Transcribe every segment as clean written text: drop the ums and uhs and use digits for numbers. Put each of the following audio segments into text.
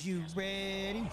you ready?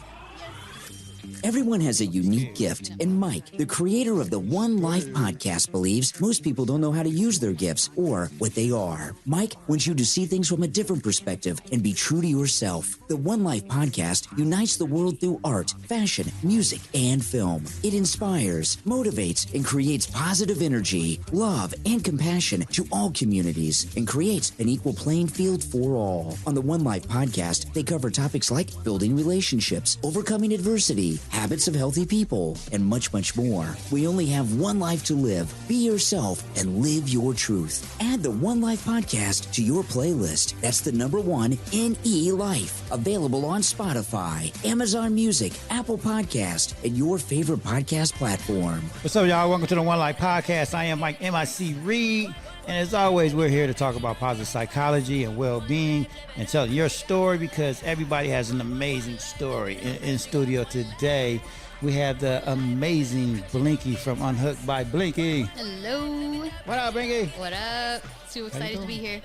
Everyone has a unique gift, and Mike, the creator of the 1NELife podcast, believes most people don't know how to use their gifts or what they are. Mike wants you to see things from a different perspective and be true to yourself. The 1NELife podcast unites the world through art, fashion, music, and film. It inspires, motivates, and creates positive energy, love, and compassion to all communities and creates an equal playing field for all. On the 1NELife podcast, they cover topics like building relationships, overcoming adversity, habits of healthy people, and much, much more. We only have one life to live. Be yourself and live your truth. Add the 1NELife podcast to your playlist. That's the number 1NELife. Available on Spotify, Amazon Music, Apple Podcast, and your favorite podcast platform. What's up, y'all? Welcome to the 1NELife podcast. I am Mike MIC Reed. And as always, we're here to talk about positive psychology and well-being and tell your story because everybody has an amazing story. In studio today, we have the amazing Blinky from Unhooked by Blinky. Hello. What up, Blinky? What up? Too excited to be here.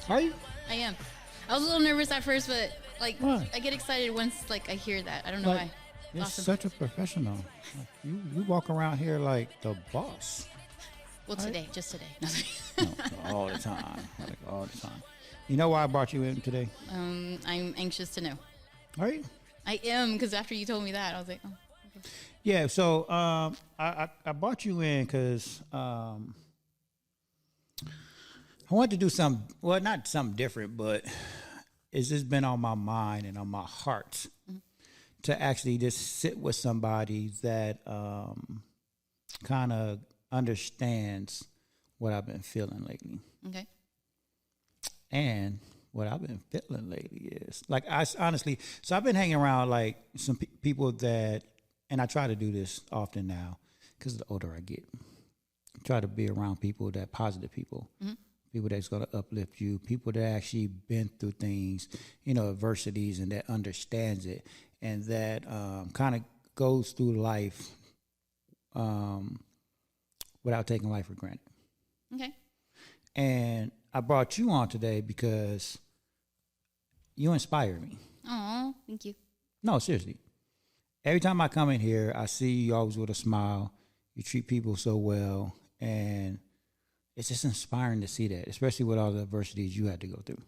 Are you? I am. I was a little nervous at first, but Why? I get excited once I hear that. I don't know why. You're Awesome. such a professional. You walk around here like the boss. Well, today, just today. No, all the time. Like all the time. You know why I brought you in today? I'm anxious to know. Are you? I am, because after you told me that, I was like, oh, okay. Yeah, so I brought you in because I wanted to do something, well, not something different, but it's just been on my mind and on my heart to actually just sit with somebody that kind of understands what I've been feeling lately. Okay. And what I've been feeling lately is like honestly, so I've been hanging around like some people that, and I try to do this often now because the older I get, I try to be around people that positive people, people that's going to uplift you, people that actually been through things, adversities, and that understands it and that kind of goes through life without taking life for granted. Okay. And I brought you on today because you inspire me. Oh, thank you. No, seriously. Every time I come in here, I see you always with a smile. You treat people so well. And it's just inspiring to see that, especially with all the adversities you had to go through.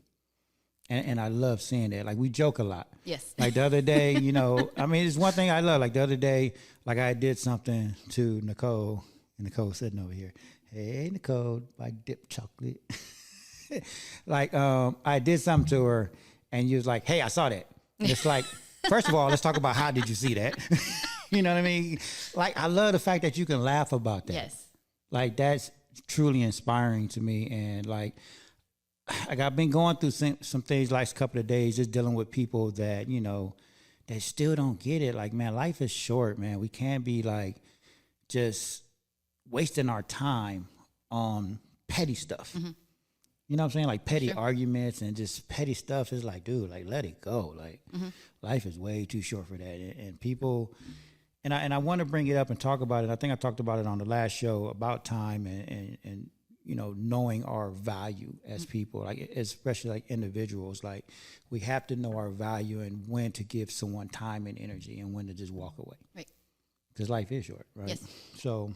And I love seeing that. Like, we joke a lot. Yes. Like the other day, I mean, it's one thing I love. Like the other day, like I did something to Nicole, and Nicole sitting over here. Hey, Nicole, I dip chocolate. Like, I did something to her, and you was like, hey, I saw that. And it's like, first of all, let's talk about how did you see that? You know what I mean? Like, I love the fact that you can laugh about that. Yes. Like, that's truly inspiring to me. And, like I've been going through some things last couple of days, just dealing with people that, that still don't get it. Like, man, life is short, man. We can't be, like, just wasting our time on petty stuff. Mm-hmm. You know what I'm saying? Like petty arguments and just petty stuff is like, dude, like let it go. Like life is way too short for that. And people, and I want to bring it up and talk about it. I think I talked about it on the last show about time and knowing our value as people, like especially like individuals. Like we have to know our value and when to give someone time and energy and when to just walk away. Right. Because life is short, right? Yes. So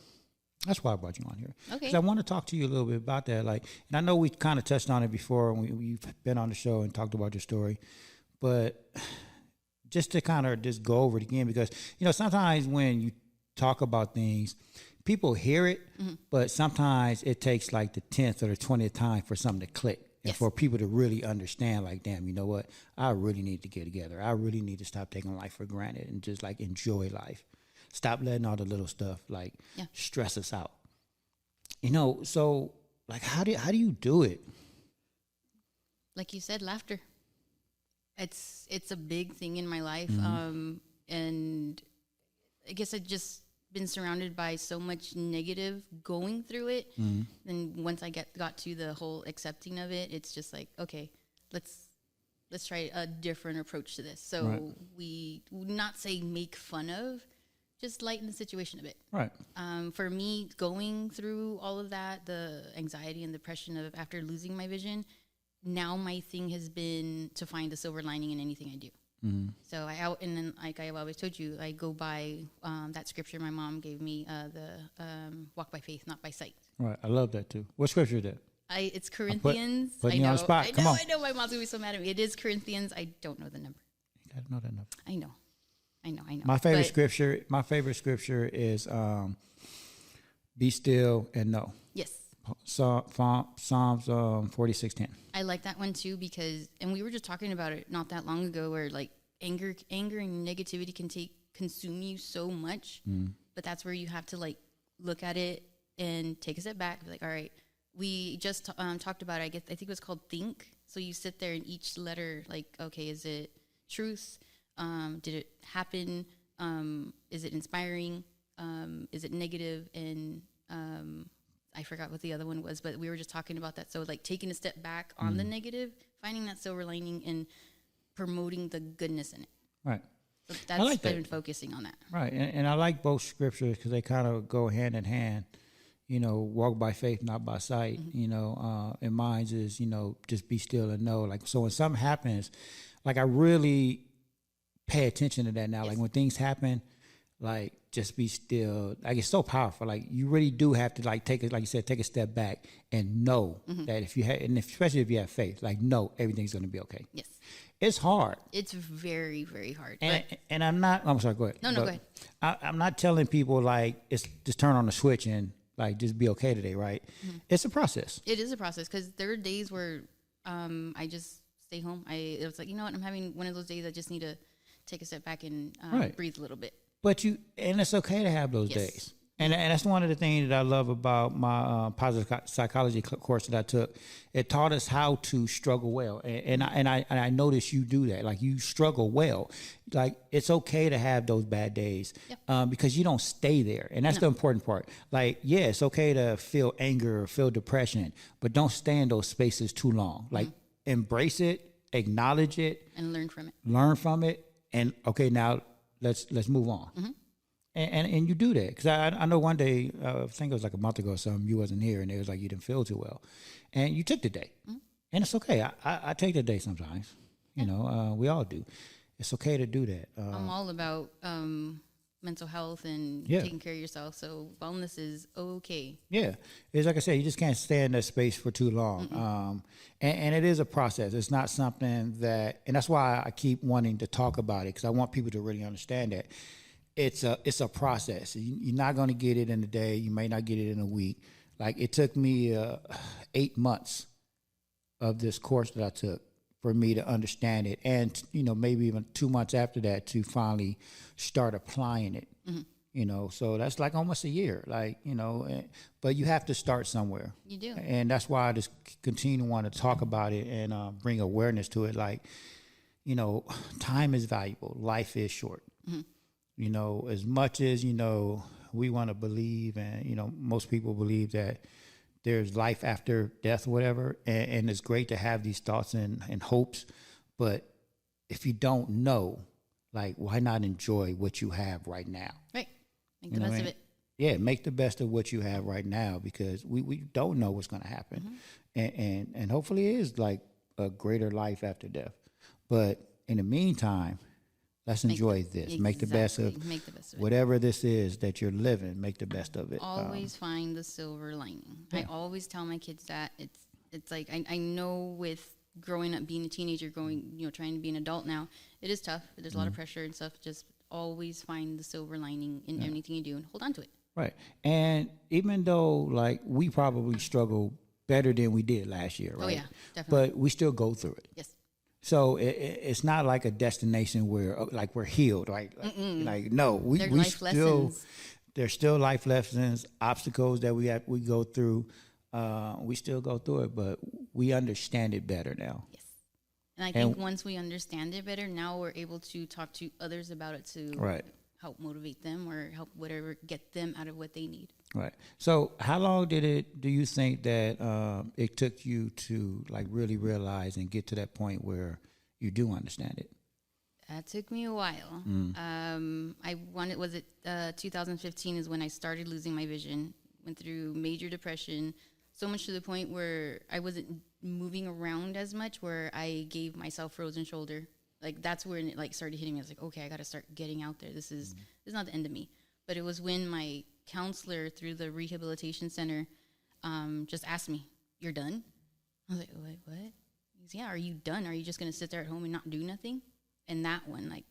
that's why I brought you on here. Okay. Because I want to talk to you a little bit about that. Like, and I know we kind of touched on it before when you've been on the show and talked about your story, but just to kind of just go over it again, because, sometimes when you talk about things, people hear it, but sometimes it takes like the 10th or the 20th time for something to click. And for people to really understand, like, damn, you know what? I really need to get together. I really need to stop taking life for granted and just like enjoy life. Stop letting all the little stuff like stress us out. So like how do you do it? Like you said, laughter. It's a big thing in my life. And I guess I've just been surrounded by so much negative going through it. And once I got to the whole accepting of it, it's just like, okay, let's try a different approach to this. So we not say make fun of, just lighten the situation a bit. Right. For me, going through all of that, the anxiety and depression after losing my vision, now my thing has been to find the silver lining in anything I do. So and then like I always told you, I go by that scripture my mom gave me, the walk by faith, not by sight. Right. I love that too. What scripture is that? It's Corinthians. Putting you on the spot. Come on. I know. My mom's gonna be so mad at me. It is Corinthians. I don't know the number. You gotta know that number. I know. My favorite scripture. My favorite scripture is "Be still and know." Yes. Psalms 46:10. I like that one too because, and we were just talking about it not that long ago, where like anger and negativity can consume you so much, but that's where you have to like look at it and take a step back. Be like, all right, we just talked about it. I think it was called think. So you sit there and each letter, like, okay, is it truth? Did it happen? Is it inspiring? Is it negative? And I forgot what the other one was, but we were just talking about that. So like taking a step back on the negative, finding that silver lining and promoting the goodness in it. Right. So that's I like that. been focusing on that. Right. And I like both scriptures because they kind of go hand in hand. You know, walk by faith, not by sight. You know, and mine is, you know, just be still and know. Like, so when something happens, like I really pay attention to that now. Yes. Like when things happen, like just be still. Like it's so powerful. Like you really do have to like take it, like you said, take a step back and know that if you have, and especially if you have faith, like know everything's going to be okay. Yes. It's hard. It's very, very hard. And I'm not, I'm sorry, go ahead. No, go ahead. I'm not telling people like it's just turn on the switch and like just be okay today, right? It's a process. It is a process because there are days where I just stay home. It was like, you know what, I'm having one of those days I just need to take a step back and breathe a little bit. And it's okay to have those days. And that's one of the things that I love about my positive psychology course that I took. It taught us how to struggle well, and I noticed you do that. Like you struggle well. Like it's okay to have those bad days because you don't stay there, and that's the important part. Like it's okay to feel anger or feel depression, but don't stay in those spaces too long. Like embrace it, acknowledge it, and learn from it. Learn from it, and okay, now let's move on. And you do that because I know one day I think it was like a month ago or something, you wasn't here and it was like you didn't feel too well, and you took the day, and it's okay. I take the day sometimes, you know. We all do. It's okay to do that. I'm all about mental health and taking care of yourself. So wellness is okay. Yeah, it's like I said, you just can't stay in that space for too long. And it is a process. It's not something that, and that's why I keep wanting to talk about it because I want people to really understand that. It's a process. You're not going to get it in a day. You may not get it in a week. Like it took me 8 months of this course that I took for me to understand it, and you know maybe even 2 months after that to finally start applying it. You know, so that's like almost a year. Like you know, but you have to start somewhere. You do, and that's why I just continue to want to talk about it and bring awareness to it. Like you know, time is valuable. Life is short. You know, as much as, you know, we want to believe and, you know, most people believe that there's life after death or whatever. And it's great to have these thoughts and hopes. But if you don't know, like, why not enjoy what you have right now? Right. Make the best of it. Yeah, make the best of what you have right now because we don't know what's going to happen. And hopefully it is like a greater life after death. But in the meantime, let's enjoy this. Exactly. Make the best of whatever this is that you're living. Make the best of it. Always find the silver lining. I always tell my kids that it's like I know with growing up, being a teenager, trying to be an adult now, it is tough. There's a lot of pressure and stuff. Just always find the silver lining in anything you do and hold on to it. Right. And even though like we probably struggle better than we did last year, right? Oh yeah, definitely. But we still go through it. Yes. So it's not like a destination where like we're healed, right? Like no, we still there's still life lessons, obstacles that we go through. We still go through it, but we understand it better now. Yes, and I think once we understand it better, now we're able to talk to others about it to help motivate them or help get them out of what they need. Right. So how long do you think that it took you to like really realize and get to that point where you do understand it? That took me a while. 2015 is when I started losing my vision, went through major depression, so much to the point where I wasn't moving around as much, where I gave myself frozen shoulder. Like that's where it like started hitting me. I was like, okay, I got to start getting out there. This is not the end of me. But it was when my counselor through the rehabilitation center just asked me, "You're done?" I was like, "Wait, what?" He goes, "Yeah, are you done? Are you just gonna sit there at home and not do nothing?" And that one, like,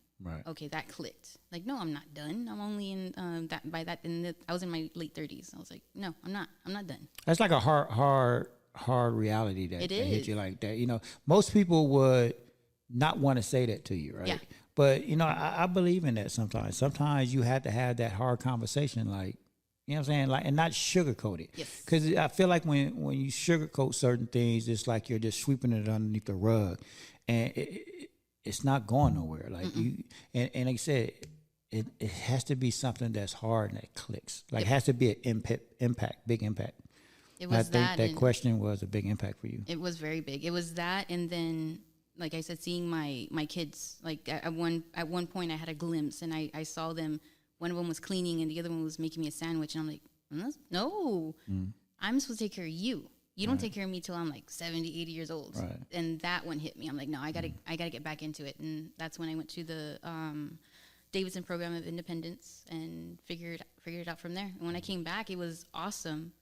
okay, that clicked. Like, no, I'm not done. I'm only in I was in my late 30s. I was like, no, I'm not done. That's like a hard reality that hit you like that. You know, most people would not want to say that to you, right? Yeah. But, you know, I believe in that sometimes. Sometimes you have to have that hard conversation, like, you know what I'm saying? Like, and not sugarcoat it. Yes. Because I feel like when you sugarcoat certain things, it's like you're just sweeping it underneath the rug. And it's not going nowhere. Like you, and like I said, it has to be something that's hard and that clicks. Like it has to be an impact, big impact. It was that question was a big impact for you. It was very big. It was that, and then, like I said, seeing my kids. Like at one point, I had a glimpse, and I saw them. One of them was cleaning, and the other one was making me a sandwich. And I'm like, no, I'm supposed to take care of you. You don't take care of me till I'm like 70, 80 years old. Right. And that one hit me. I'm like, no, I gotta get back into it. And that's when I went to the Davidson Program of Independence and figured it out from there. And when I came back, it was awesome.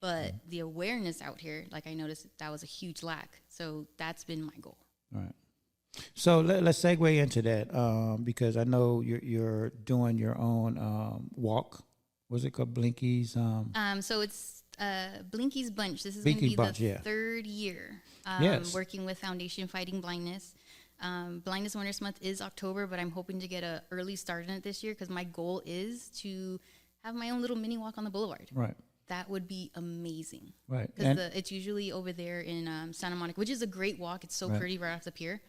But the awareness out here, like I noticed that was a huge lack. So that's been my goal. All right. So let's segue into that because I know you're doing your own walk. What's it called? Blinky's? So it's Blinky's Bunch. This is going to be the third year working with Foundation Fighting Blindness. Blindness Awareness Month is October, but I'm hoping to get an early start in it this year because my goal is to have my own little mini walk on the boulevard. Right. That would be amazing. Right. Because it's usually over there in Santa Monica, which is a great walk. It's so pretty right off the pier.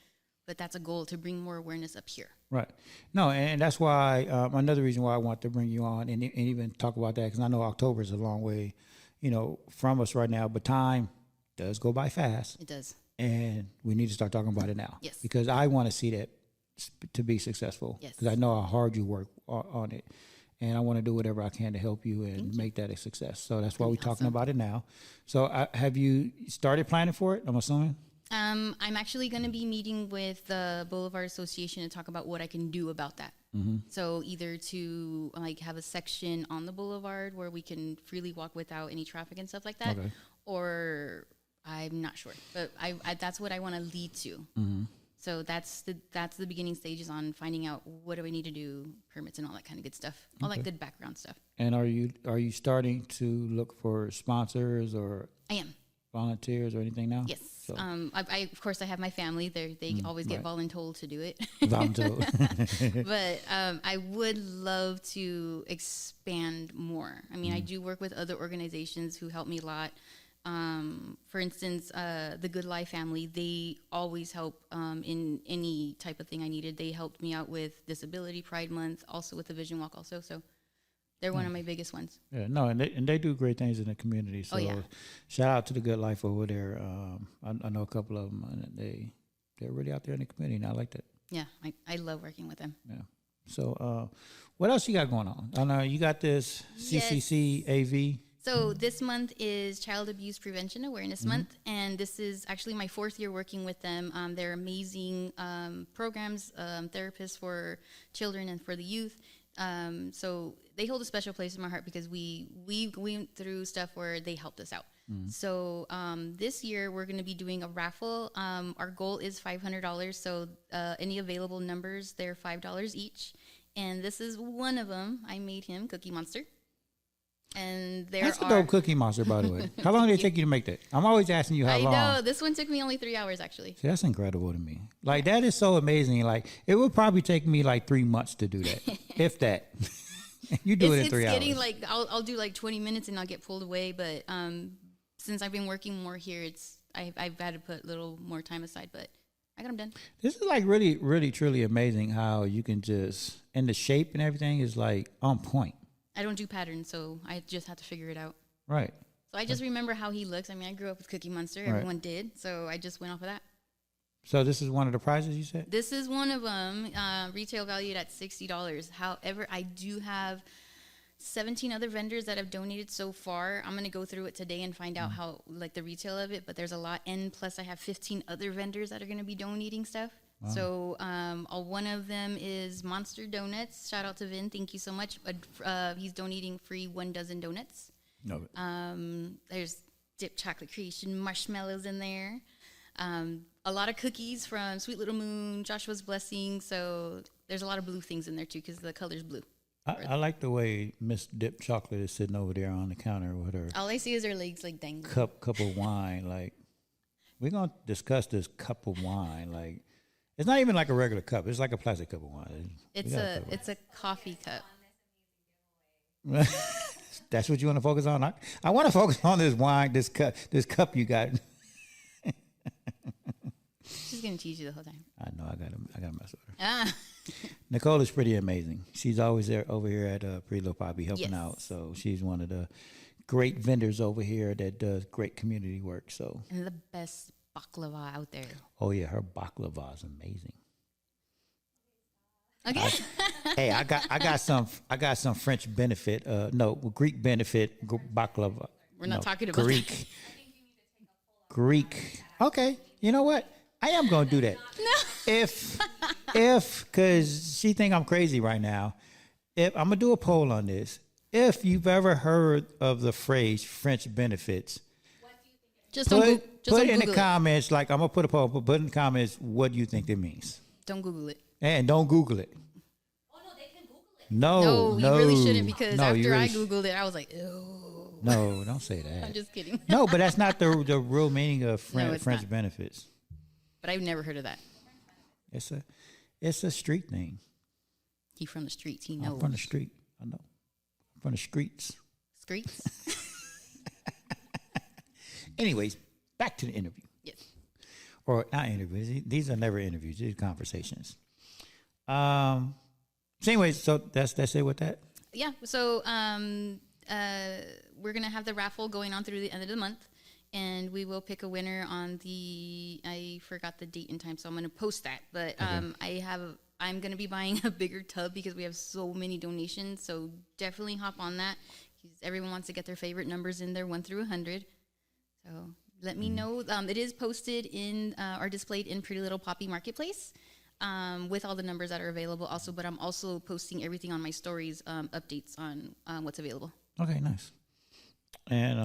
But that's a goal, to bring more awareness up here. Right. No, and that's why, another reason why I want to bring you on and even talk about that, because I know October is a long way, you know, from us right now, but time does go by fast. It does. And we need to start talking about it now. Yes. Because I want to see that to be successful. Yes. Because I know how hard you work on it. And I want to do whatever I can to help you and make that a success. So that's why we're talking about it now. So have you started planning for it, I'm assuming? I'm actually going to be meeting with the Boulevard Association to talk about what I can do about that. Mm-hmm. So either to like have a section on the boulevard where we can freely walk without any traffic and stuff like that, or I'm not sure, but I that's what I want to lead to. Mm-hmm. So that's the beginning stages on finding out what do I need to do, permits and all that kind of good stuff, all that good background stuff. And are you starting to look for sponsors or? I am. Volunteers or anything now? Yes. So. I of course I have my family. They always get voluntold to do it. Voluntold. But I would love to expand more. I mean, I do work with other organizations who help me a lot. For instance, the Good Life family, they always help in any type of thing I needed. They helped me out with Disability Pride Month, also with the Vision Walk also. So they're one of my biggest ones. Yeah, no, and they do great things in the community. So shout out to the Good Life over there. I know a couple of them, and they're really out there in the community, and I like that. Yeah, I love working with them. Yeah. So what else you got going on? I know you got this CCC AV. So this month is Child Abuse Prevention Awareness Month, and this is actually my 4th year working with them. They're amazing programs, therapists for children and for the youth. So they hold a special place in my heart because we went through stuff where they helped us out. So this year we're going to be doing a raffle. Our goal is $500. So any available numbers, they're $5 each. And this is one of them. I made him Cookie Monster. And that's a dope Cookie Monster, by the way. How long did it take you to make that? I'm always asking you how long. I know. This one took me only 3 hours, actually. See, that's incredible to me. Like, that is so amazing. Like, it would probably take me like 3 months to do that, if that. You do it in 3 hours. It's getting like, I'll do like 20 minutes and I'll get pulled away. But since I've been working more here, I've had to put a little more time aside. But I got them done. This is like really, really, truly amazing how you can just, and the shape and everything is like on point. I don't do patterns, so I just have to figure it out. Right. So I just remember how he looks. I mean, I grew up with Cookie Monster. Everyone did. So I just went off of that. So this is one of the prizes you said? This is one of them, retail valued at $60. However, I do have 17 other vendors that have donated so far. I'm going to go through it today and find out how, like, the retail of it. But there's a lot. And plus, I have 15 other vendors that are going to be donating stuff. So one of them is Monster Donuts. Shout out to Vin. Thank you so much. He's donating free 1 dozen donuts. No. There's dipped chocolate creation marshmallows in there. A lot of cookies from Sweet Little Moon, Joshua's Blessing. So there's a lot of blue things in there too because the color's blue. I like the way Miss Dip Chocolate is sitting over there on the counter with her All I see is her legs like dangling. cup of wine. Like, we're gonna discuss this cup of wine. Like, it's not even like a regular cup. It's like a plastic cup of wine. It's a coffee cup. That's what you want to focus on. I want to focus on this wine, this cup you got. She's gonna tease you the whole time. I know. I gotta mess with her. Ah. Nicole is pretty amazing. She's always there over here at Pretty Little Poppy helping Yes. out. So she's one of the great vendors over here that does great community work. So And the best baklava out there. oh yeah, her baklava is amazing. Okay. Hey, I got some French benefit. Greek benefit baklava. We're not talking about Greek. Greek. Okay, you know what? I am gonna do that. No. If because she think I'm crazy right now. If I'm gonna do a poll on this. If you've ever heard of the phrase French benefits, Just put don't in the Google it. comments. Like, I'm gonna put a poll, but put in the comments what you think it means, Don't Google it. and don't Google it. Oh no, they can Google it. No, No, you really shouldn't because no, you after really I Googled it, I was like, ew. No, don't say that. I'm just kidding. No, but that's not the real meaning of No, it's French not. benefits. But I've never heard of that. It's a street thing. He from the streets. He knows. I'm from the street. I know. I'm from the streets. Streets? Anyways, back to the interview. Yes. Or not interviews. These are never interviews. These are conversations. So anyways, so that's it with that. Yeah. So we're gonna have the raffle going on through the end of the month, and we will pick a winner on I forgot the date and time, so I'm gonna post that. But I'm gonna be buying a bigger tub because we have so many donations. So definitely hop on that. 'Cause everyone wants to get their favorite numbers in there, 1 through 100. So let me know. It is posted in or displayed in Pretty Little Poppy Marketplace. With all the numbers that are available also, but I'm also posting everything on my stories, updates on what's available. Okay, nice. And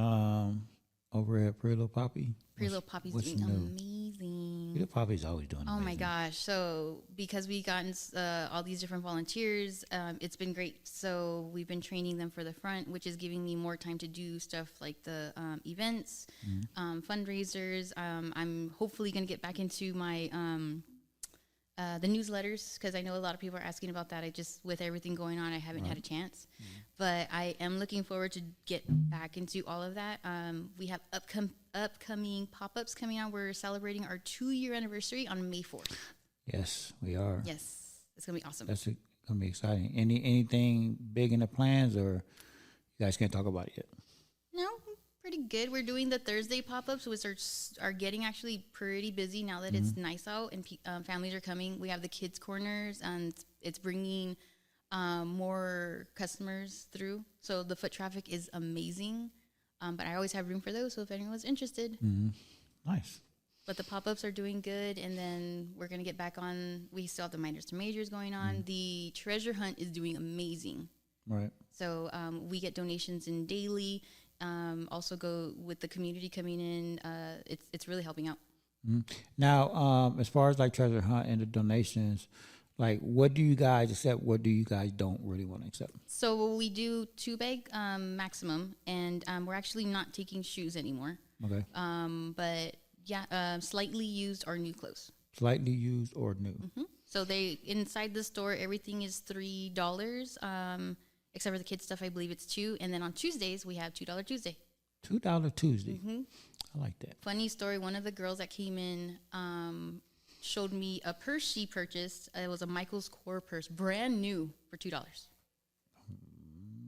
over at Pretty Little Poppy. Pretty Little Poppy's what's doing new? amazing. Pretty Little Poppy's always doing Oh amazing. my gosh. So because we gotten all these different volunteers, it's been great. So we've been training them for the front, which is giving me more time to do stuff like the events, fundraisers. I'm hopefully going to get back into my the newsletters because I know a lot of people are asking about that. With everything going on, I haven't had a chance. But I am looking forward to get back into all of that. We have upcoming pop-ups coming out. We're celebrating our 2-year anniversary on May 4th. Yes, we are. Yes, it's going to be awesome. That's gonna be exciting. Anything big in the plans, or you guys can't talk about it yet? No, pretty good. We're doing the Thursday pop-ups, which are getting actually pretty busy now that it's nice out and families are coming. We have the kids' corners, and it's bringing more customers through. So the foot traffic is amazing. But I always have room for those, so if anyone's interested. Nice. But the pop-ups are doing good, and then we're going to get back on. We still have the minors to majors going on. The treasure hunt is doing amazing. Right. So we get donations in daily. Also go with the community coming in. It's really helping out. Now, as far as like treasure hunt and the donations, like what do you guys accept? What do you guys don't really want to accept? So we do 2-bag maximum, and we're actually not taking shoes anymore. Okay. But yeah, slightly used or new clothes. Slightly used or new. So they inside the store, everything is $3. Except for the kids stuff, I believe it's $2. And then on Tuesdays, we have $2 Tuesday. $2 Tuesday. I like that. Funny story, one of the girls that came in showed me a purse she purchased. It was a Michael's Kors purse, brand new, for $2.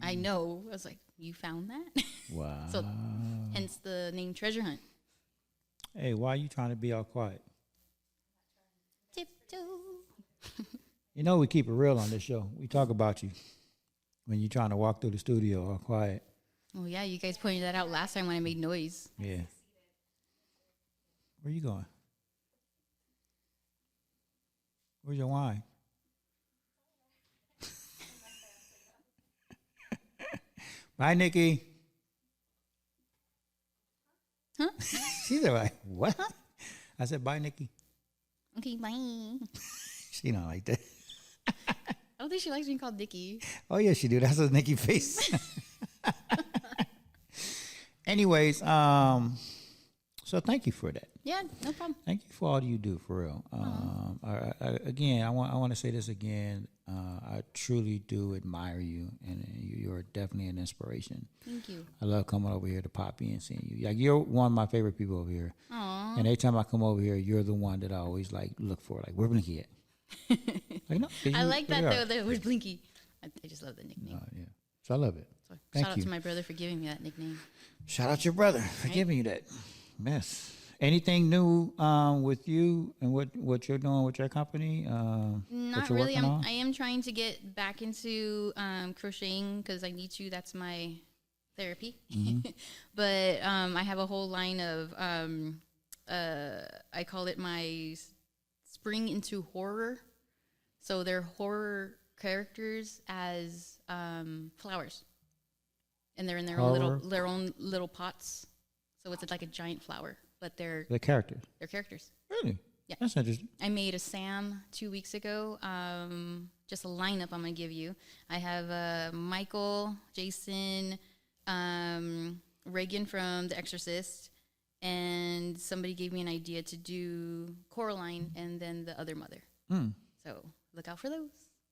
I know. I was like, you found that? Wow. So hence the name Treasure Hunt. Hey, why are you trying to be all quiet? Tiptoe. You know we keep it real on this show. We talk about you when you're trying to walk through the studio all quiet. Oh, yeah, you guys pointed that out last time when I made noise. Yeah. Where you going? Where's your wine? Bye, Nikki. Huh? She said, like, what? I said, bye, Nikki. Okay, bye. She don't like that. I don't think she likes being called Nikki. Oh, yes, she do. That's a Nikki face. Anyways, so thank you for that. Yeah, no problem. Thank you for all you do, for real. I want to say this again. I truly do admire you, and you're definitely an inspiration. Thank you. I love coming over here to Poppy and seeing you. Like, you're one of my favorite people over here. Aww. And every time I come over here, you're the one that I always like look for. Like, where Blinky at? Like, no, I like that though. That was Blinky. I just love the nickname. Yeah. So I love it. So Thank shout out you. to my brother for giving me that nickname. Shout out to your brother for giving you that. Yes. Anything new with you and what you're doing with your company? Not really. I am trying to get back into crocheting because I need to. That's my therapy. Mm-hmm. But I have a whole line of I call it my spring into horror. So they're horror characters as flowers, and they're in their own little pots. So it's like a giant flower, but they're characters. They're characters. Really? Yeah. That's interesting. I made a Sam 2 weeks ago. Just a lineup I'm gonna give you. I have Michael, Jason, Reagan from The Exorcist, and somebody gave me an idea to do Coraline and then the other mother. So look out for those.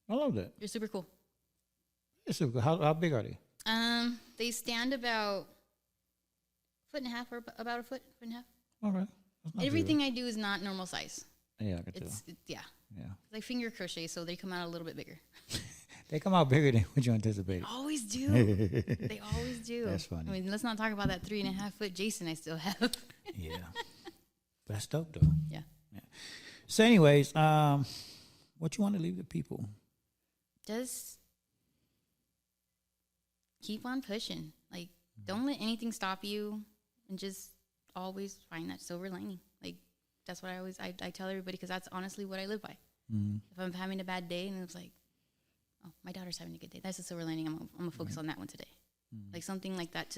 I love that. They're super cool. It's super cool. How big are they? They stand about 1.5 or about a foot and a half. All right. Everything I do is not normal size. Yeah, I can tell. Yeah. Yeah. Like finger crochet, so they come out a little bit bigger. They come out bigger than what you anticipated. Always do. They always do. That's funny. I mean, let's not talk about that 3.5 foot Jason I still have. Yeah. That's dope, though. Yeah. So, anyways, what you want to leave the people? Just keep on pushing. Like, don't let anything stop you, and just always find that silver lining. Like, that's what I tell everybody, because that's honestly what I live by. If I'm having a bad day and it's like, oh, my daughter's having a good day, that's a silver lining. I'm gonna focus on that one today. Like something like that,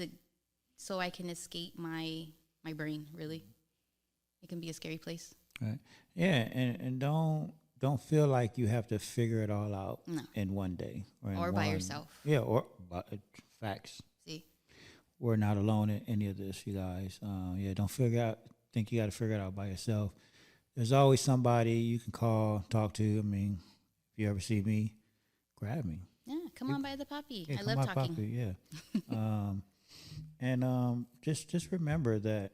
so I can escape my brain. Really, it can be a scary place. Right. Yeah, and don't feel like you have to figure it all out in one day or by yourself. Yeah, or facts. See, we're not alone in any of this, you guys. Don't think you got to figure it out by yourself. There's always somebody you can call, talk to. I mean, if you ever see me, grab me. Yeah, come on by the Poppy. Yeah, I love talking. Poppy, yeah. And just remember that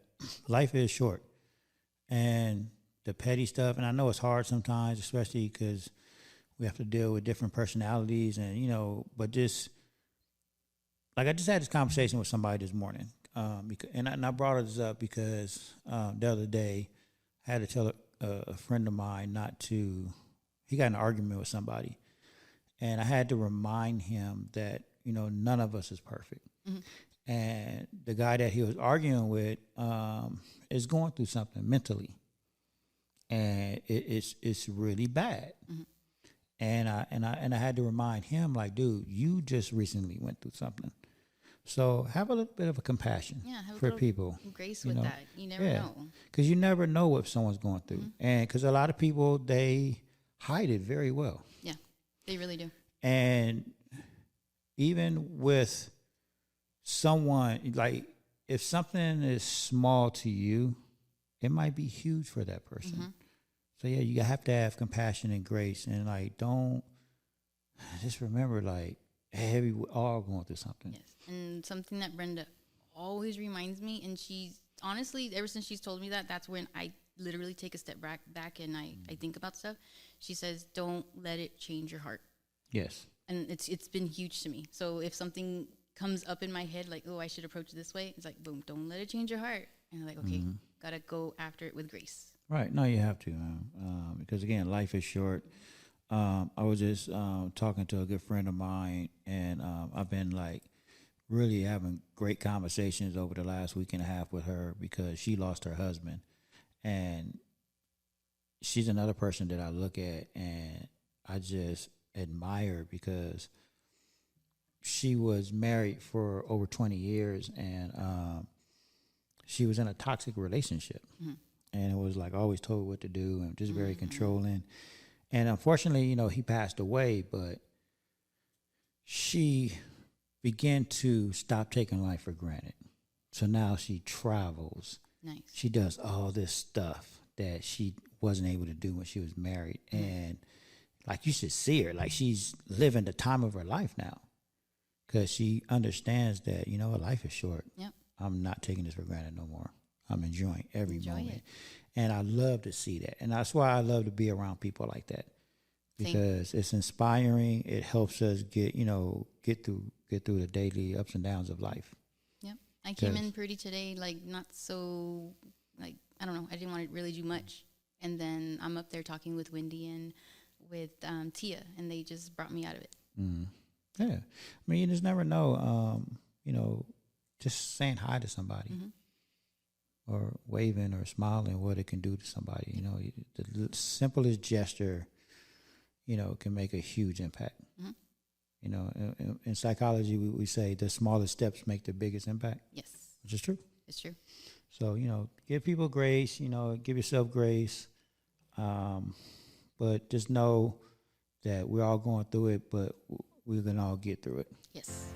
life is short, and the petty stuff. And I know it's hard sometimes, especially because we have to deal with different personalities, and but just like I just had this conversation with somebody this morning, and I brought this up because the other day I had to tell a friend of mine not to. He got in an argument with somebody, and I had to remind him that none of us is perfect, and the guy that he was arguing with is going through something mentally, and it's really bad. And I had to remind him, like, dude, you just recently went through something. So have a little bit of a compassion for people. Grace with that. You never know. Because you never know what someone's going through. And because a lot of people, they hide it very well. Yeah, they really do. And even with someone, like, if something is small to you, it might be huge for that person. So, yeah, you have to have compassion and grace. And, like, don't just remember, like, hey, we're all going through something. Yes. And something that Brenda always reminds me, and she's honestly, ever since she's told me that, that's when I literally take a step back and I think about stuff. She says, don't let it change your heart. Yes. And it's been huge to me. So if something comes up in my head, like, oh, I should approach it this way, it's like, boom, don't let it change your heart. And I'm like, okay, gotta go after it with grace. Right. No, you have to, because, again, life is short. I was just talking to a good friend of mine, and I've been, like, really having great conversations over the last week and a half with her because she lost her husband. And she's another person that I look at and I just admire because she was married for over 20 years and she was in a toxic relationship. And it was like always told what to do and just very controlling. And unfortunately, you know, he passed away, but she began to stop taking life for granted. So now she travels. Nice. She does all this stuff that she wasn't able to do when she was married. And like, you should see her. Like, she's living the time of her life now because she understands that, you know, her life is short. Yep. I'm not taking this for granted no more. I'm enjoying every moment. It. And I love to see that. And that's why I love to be around people like that because it's inspiring. It helps us get through the daily ups and downs of life. Yep. I came in pretty today, like not so, like, I don't know. I didn't want to really do much. And then I'm up there talking with Wendy and with Tia, and they just brought me out of it. Yeah. I mean, you just never know, you know, just saying hi to somebody. Or waving or smiling, what it can do to somebody. You know, the simplest gesture, you know, can make a huge impact. You know, in psychology, we say the smallest steps make the biggest impact. Yes. Which is true. It's true. So, you know, give people grace, you know, give yourself grace. But just know that we're all going through it, but we're going to all get through it. Yes.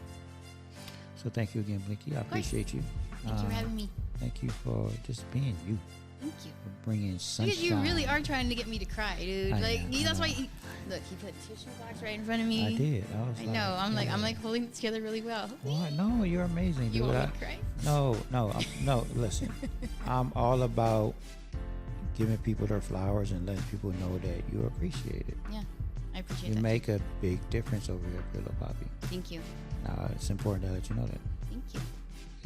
So thank you again, Blinky. I appreciate you. Thank you for having me. Thank you for just being you. Thank you. For bringing sunshine. Because you really are trying to get me to cry, dude. That's why. Look, he put tissue box right in front of me. I did. I know. I'm like holding it together really well. What? No, you're amazing, dude. You want me to cry? No. Listen, I'm all about giving people their flowers and letting people know that you appreciate it. Yeah, I appreciate You that. make a big difference over here, Pillow Poppy. Thank you. It's important to let you know that. Thank you.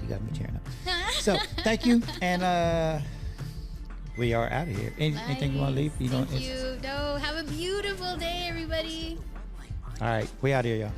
You got me tearing up. So, thank you. And we are out of here. Anything you want to leave? Thank you. No, have a beautiful day, everybody. All right. We out of here, y'all.